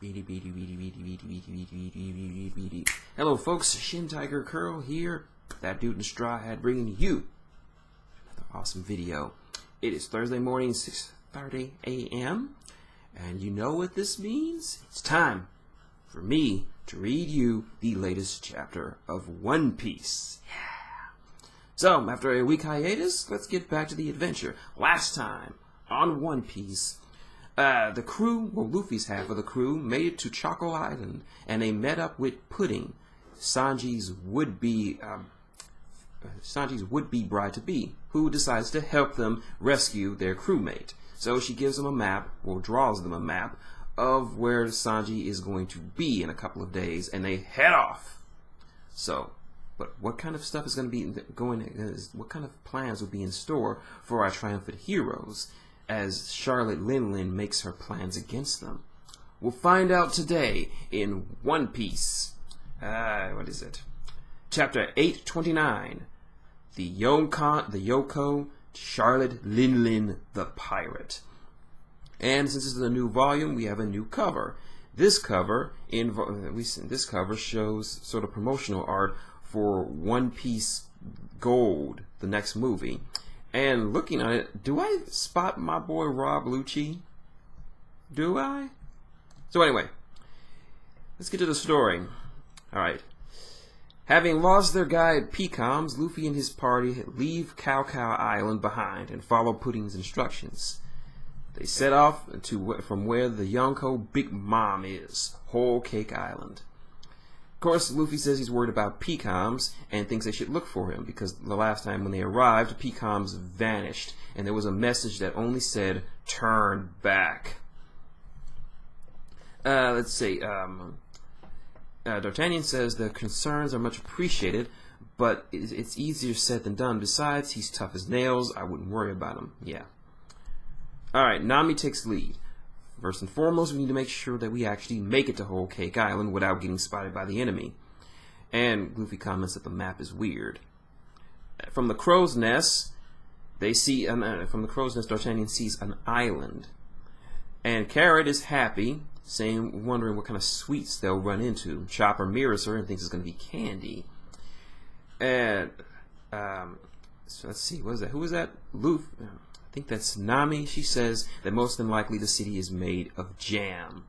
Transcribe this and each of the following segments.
Hello folks, Shintigercurl here, that dude in the straw hat, bringing you another awesome video. It is Thursday morning, 6:30 a.m. and you know what this means? It's time for me to read you the latest chapter of One Piece. Yeah. So, after a week hiatus, let's get back to the adventure. Last time on One Piece, the crew, well, Luffy's half of the crew, made it to Choco Island, and they met up with Pudding, Sanji's would-be bride-to-be, who decides to help them rescue their crewmate. So she gives them a map, or draws them a map, of where Sanji is going to be in a couple of days, and they head off. So, but what kind of stuff is going to be what kind of plans will be in store for our triumphant heroes as Charlotte Linlin makes her plans against them? We'll find out today in One Piece. What is it? Chapter 829. The YONKOU, Charlotte Linlin the Pirate. And since this is a new volume, we have a new cover. This cover shows sort of promotional art for One Piece Gold, the next movie. And looking at it, do I spot my boy Rob Lucci? Do I? So anyway, let's get to the story. Alright. Having lost their guide Pecoms, Luffy and his party leave Cow Island behind and follow Pudding's instructions. They set off from where the Yonkou Big Mom is, Whole Cake Island. Of course, Luffy says he's worried about Pecoms and thinks they should look for him because the last time when they arrived, Pecoms vanished and there was a message that only said, "Turn back." Let's see. D'Artagnan says the concerns are much appreciated, but it's easier said than done. Besides, he's tough as nails. I wouldn't worry about him. Yeah. Alright, Nami takes lead. First and foremost, we need to make sure that we actually make it to Whole Cake Island without getting spotted by the enemy. And Luffy comments that the map is weird. From the crow's nest, D'Artagnan sees an island. And Carrot is happy, wondering what kind of sweets they'll run into. Chopper mirrors her and thinks it's going to be candy. And, so let's see, what is that? Who is that? Luffy. I think that's Nami. She says that most than likely the city is made of jam.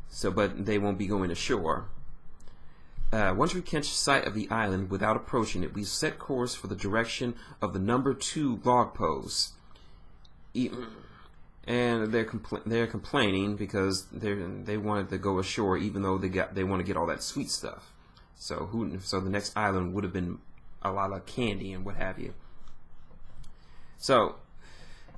So, but they won't be going ashore. Once we catch sight of the island without approaching it, we set course for the direction of the number 2 log post. And they're complaining because they wanted to go ashore, even though they want to get all that sweet stuff. So the next island would have been a lot of candy and what have you. So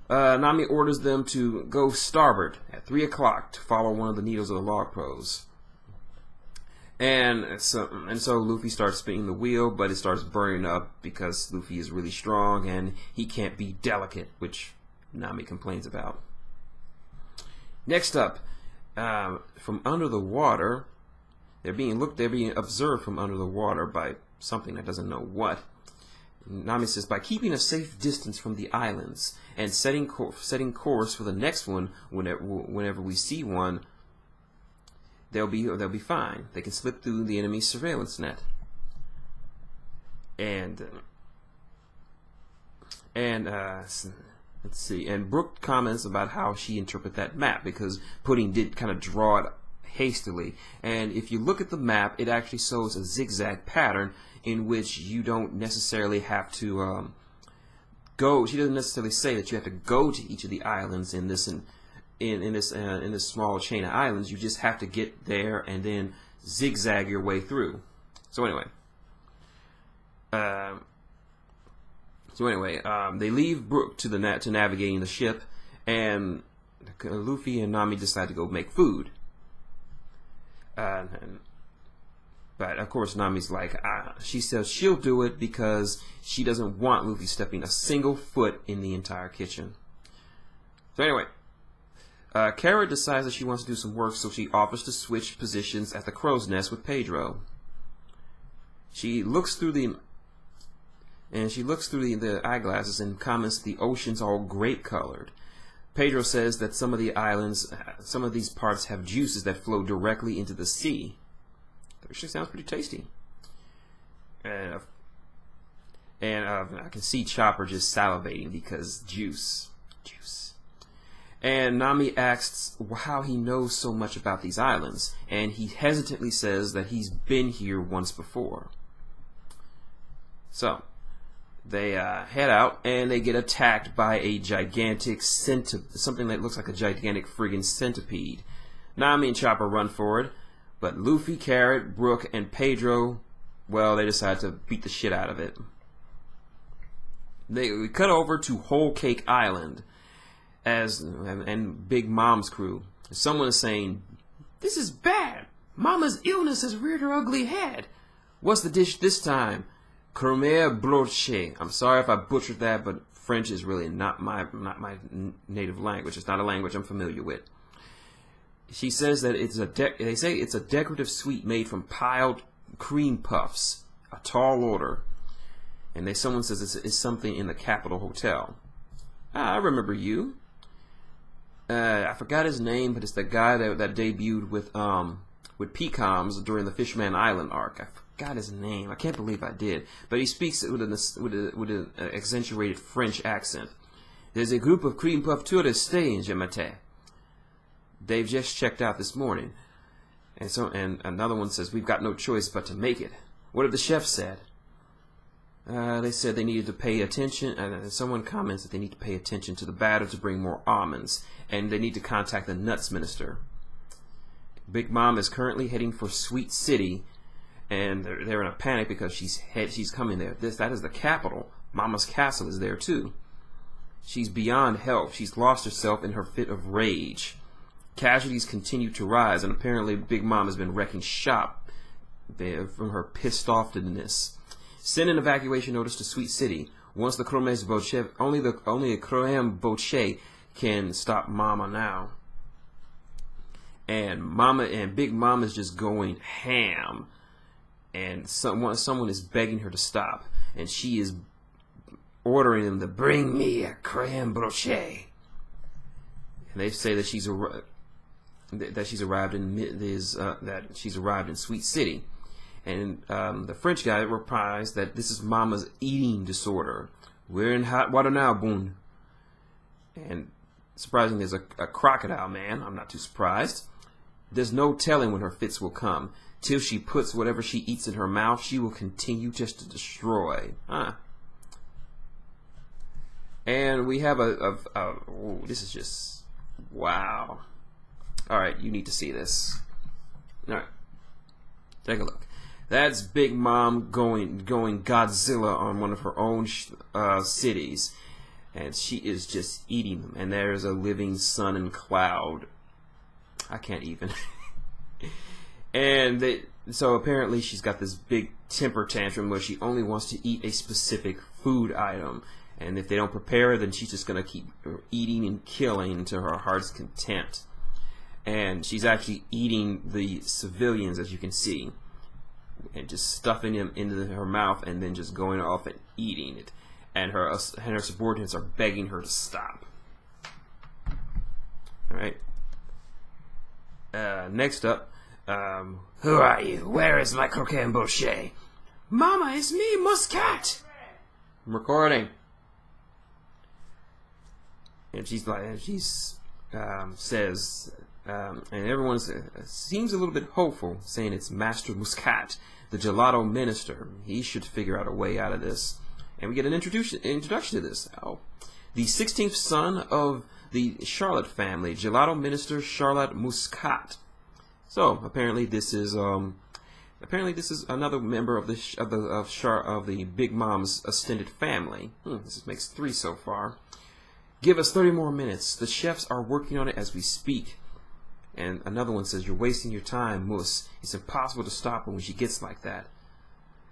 Nami orders them to go starboard at 3 o'clock to follow one of the needles of the log post. And so Luffy starts spinning the wheel, but it starts burning up because Luffy is really strong and he can't be delicate, which Nami complains about. Next up, from under the water, they're being observed from under the water by something that doesn't know what. Nami says, by keeping a safe distance from the islands and setting course for the next one, whenever we see one, they'll be fine. They can slip through the enemy's surveillance net. And let's see. And Brooke comments about how she interprets that map because Pudding did kind of draw it hastily. And if you look at the map, it actually shows a zigzag pattern in which you don't necessarily have to go. She doesn't necessarily say that you have to go to each of the islands in this small chain of islands. You just have to get there and then zigzag your way through. So anyway, they leave Brooke to navigating the ship, and Luffy and Nami decide to go make food. But of course Nami's like, she says she'll do it because she doesn't want Luffy stepping a single foot in the entire kitchen. So anyway, Carrot decides that she wants to do some work, so she offers to switch positions at the crow's nest with Pedro. She looks through the eyeglasses and comments the ocean's all grape colored. Pedro says that some of the islands, some of these parts have juices that flow directly into the sea. That actually sounds pretty tasty. And I can see Chopper just salivating because juice. And Nami asks how he knows so much about these islands, and he hesitantly says that he's been here once before. So they head out, and they get attacked by a gigantic something that looks like a gigantic friggin' centipede. Nami and Chopper run for it, but Luffy, Carrot, Brook, and Pedro, well, they decide to beat the shit out of it. We cut over to Whole Cake Island and Big Mom's crew. Someone is saying, "This is bad. Mama's illness has reared her ugly head. What's the dish this time? Crème brochet." I'm sorry if I butchered that, but French is really not my native language. It's not a language I'm familiar with. She says that they say it's a decorative sweet made from piled cream puffs, a tall order. And someone says it's something in the Capitol Hotel. I remember you. I forgot his name, but it's the guy that debuted with PCOMs during the Fishman Island arc. I forgot his name. I can't believe I did. But he speaks with an accentuated French accent. "There's a group of cream puff tourists staying, je m'attends. They've just checked out this morning." And another one says, "We've got no choice but to make it." What have the chefs said? They said they needed to pay attention, and someone comments that they need to pay attention to the batter to bring more almonds, and they need to contact the nuts minister. Big Mom is currently heading for Sweet City, and they're in a panic because she's coming there. That is the capital. Mama's castle is there too. She's beyond help. She's lost herself in her fit of rage. Casualties continue to rise, and apparently Big Mom has been wrecking shop from her pissed offness. Send an evacuation notice to Sweet City. Once the Crème Brochet, only a Crème Brochet can stop Mama now. And Big Mom is just going ham. And someone is begging her to stop, and she is ordering them to bring me a Crème Brochet. And they say that she's arrived in Sweet City. And the French guy replies that this is Mama's eating disorder. "We're in hot water now, Boone." And surprisingly, there's a crocodile man. I'm not too surprised. There's no telling when her fits will come. Till she puts whatever she eats in her mouth, she will continue just to destroy. And we have oh, this is just, wow. Alright, you need to see this. Alright, take a look. That's Big Mom going Godzilla on one of her own cities, and she is just eating them. And there's a living sun and cloud. I can't even. And so apparently she's got this big temper tantrum where she only wants to eat a specific food item, and if they don't prepare her, then she's just gonna keep eating and killing to her heart's content. And she's actually eating the civilians, as you can see, and just stuffing them into her mouth and then just going off and eating it. And her subordinates are begging her to stop. Alright. Next up, who are you? Where is my Crème Brochet? Mama, it's me, Muscat. I'm recording. And she's like, says, and everyone seems a little bit hopeful, saying it's Master Muscat, the gelato minister. He should figure out a way out of this. And we get an introduction to this. Oh, the 16th son of the Charlotte family, gelato minister Charlotte Muscat. So apparently this is another member of the Big Mom's extended family. This makes 3 so far. Give us 30 more minutes. The chefs are working on it as we speak. And another one says, "You're wasting your time, Mus. It's impossible to stop her when she gets like that."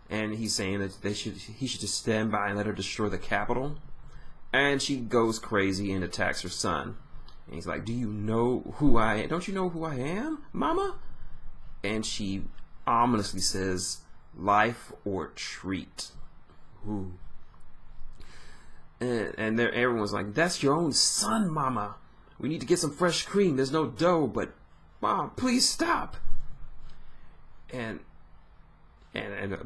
And he's saying that he should just stand by and let her destroy the capital. And she goes crazy and attacks her son. And he's like, "Do you know who I am? Don't you know who I am, Mama?" And she ominously says, "Life or treat." Ooh. And everyone's like, "That's your own son, Mama." We need to get some fresh cream. There's no dough, but Mom, please stop. And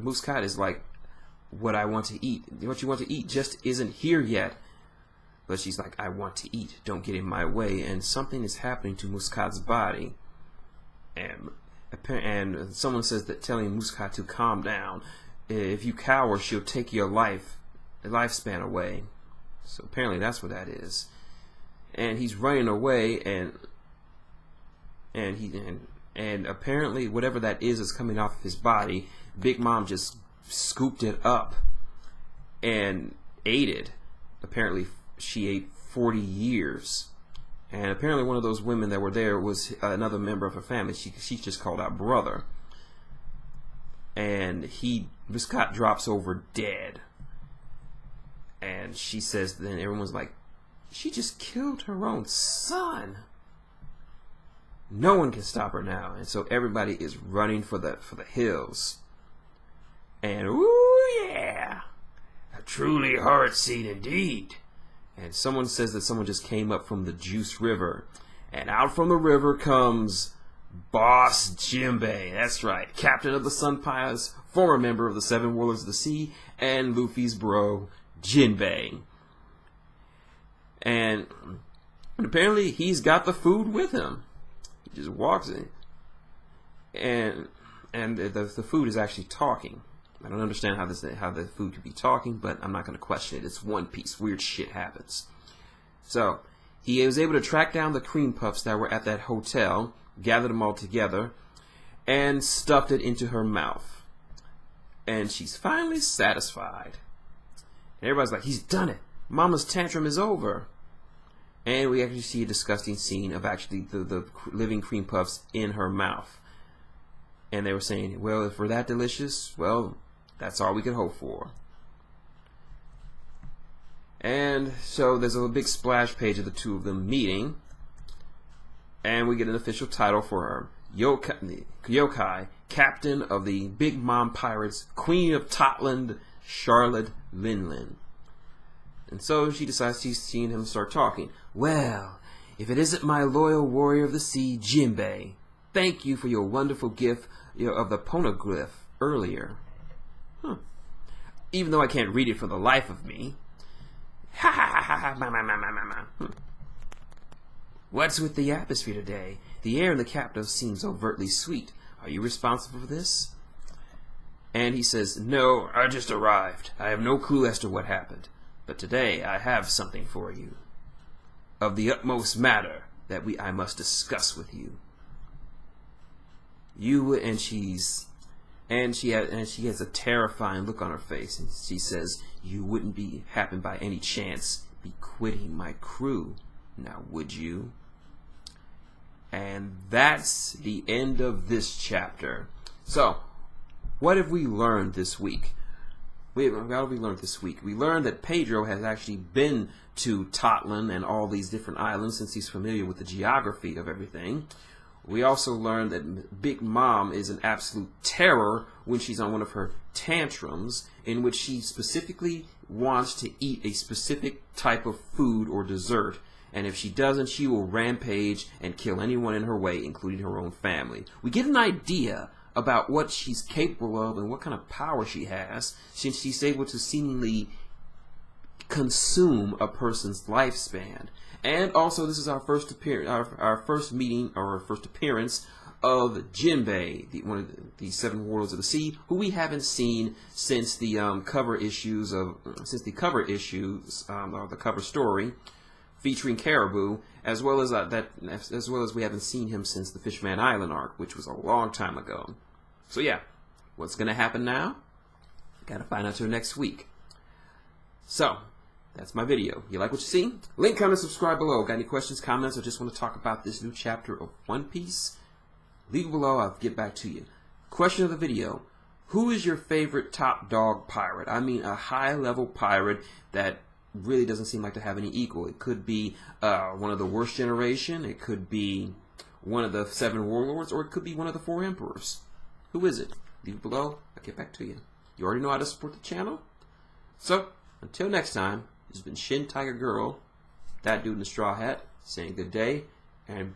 Muscat is like, what I want to eat. What you want to eat just isn't here yet. But she's like, I want to eat. Don't get in my way. And something is happening to Muscat's body. And someone says that telling Muscat to calm down. If you cower, she'll take your lifespan away. So apparently that's what that is. And he's running away, and apparently whatever that is coming off of his body. Big Mom just scooped it up and ate it. Apparently she ate 40 years. And apparently one of those women that were there was another member of her family. She just called out brother. And Muscat drops over dead. And she says, then everyone's like, she just killed her own son. No one can stop her now. And so everybody is running for the hills. And ooh yeah, a truly hard scene indeed. And someone says that someone just came up from the Juice River. And out from the river comes Boss Jinbei. That's right, captain of the Sun Pirates, former member of the Seven Warlords of the Sea, and Luffy's bro, Jinbei. And apparently he's got the food with him. He just walks in. And the food is actually talking. I don't understand how the food could be talking, but I'm not going to question it. It's One Piece. Weird shit happens. So he was able to track down the cream puffs that were at that hotel, gathered them all together, and stuffed it into her mouth. And she's finally satisfied. And everybody's like, he's done it. Mama's tantrum is over. And we actually see a disgusting scene of actually the living cream puffs in her mouth. And they were saying, well, if we're that delicious, well, that's all we could hope for. And so there's a big splash page of the two of them meeting. And we get an official title for her. Yokai, captain of the Big Mom Pirates, Queen of Totland, Charlotte Linlin. And so she decides she's seen him start talking. Well, if it isn't my loyal warrior of the sea, Jinbei, thank you for your wonderful gift of the poneglyph earlier. Even though I can't read it for the life of me. Ha ha ha ha ha. What's with the atmosphere today? The air in the capital seems overtly sweet. Are you responsible for this? And he says, no, I just arrived. I have no clue as to what happened. But today I have something for you. Of the utmost matter that I must discuss with you. She has a terrifying look on her face, and she says, you wouldn't happen by any chance be quitting my crew, now would you? And that's the end of this chapter. So, what have we learned this week? What have we learned this week? We learned that Pedro has actually been to Totland and all these different islands since he's familiar with the geography of everything. We also learned that Big Mom is an absolute terror when she's on one of her tantrums, in which she specifically wants to eat a specific type of food or dessert. And if she doesn't, she will rampage and kill anyone in her way, including her own family. We get an idea about what she's capable of and what kind of power she has, since she's able to seemingly consume a person's lifespan. And also, this is our first appearance, our first meeting, or our first appearance of Jinbei, one of the Seven Warlords of the Sea, who we haven't seen since the cover issues, or the cover story featuring Caribou, as well as we haven't seen him since the Fishman Island arc, which was a long time ago. So yeah, what's gonna happen now? Gotta find out till next week. So. That's my video. You like what you see? Link, comment, subscribe below. Got any questions, comments, or just want to talk about this new chapter of One Piece? Leave it below. I'll get back to you. Question of the video. Who is your favorite top dog pirate? I mean a high-level pirate that really doesn't seem like to have any equal. It could be one of the worst generation. It could be one of the Seven Warlords. Or it could be one of the Four Emperors. Who is it? Leave it below. I'll get back to you. You already know how to support the channel. So, until next time. This has been Shintigercurl, that dude in the straw hat, saying good day and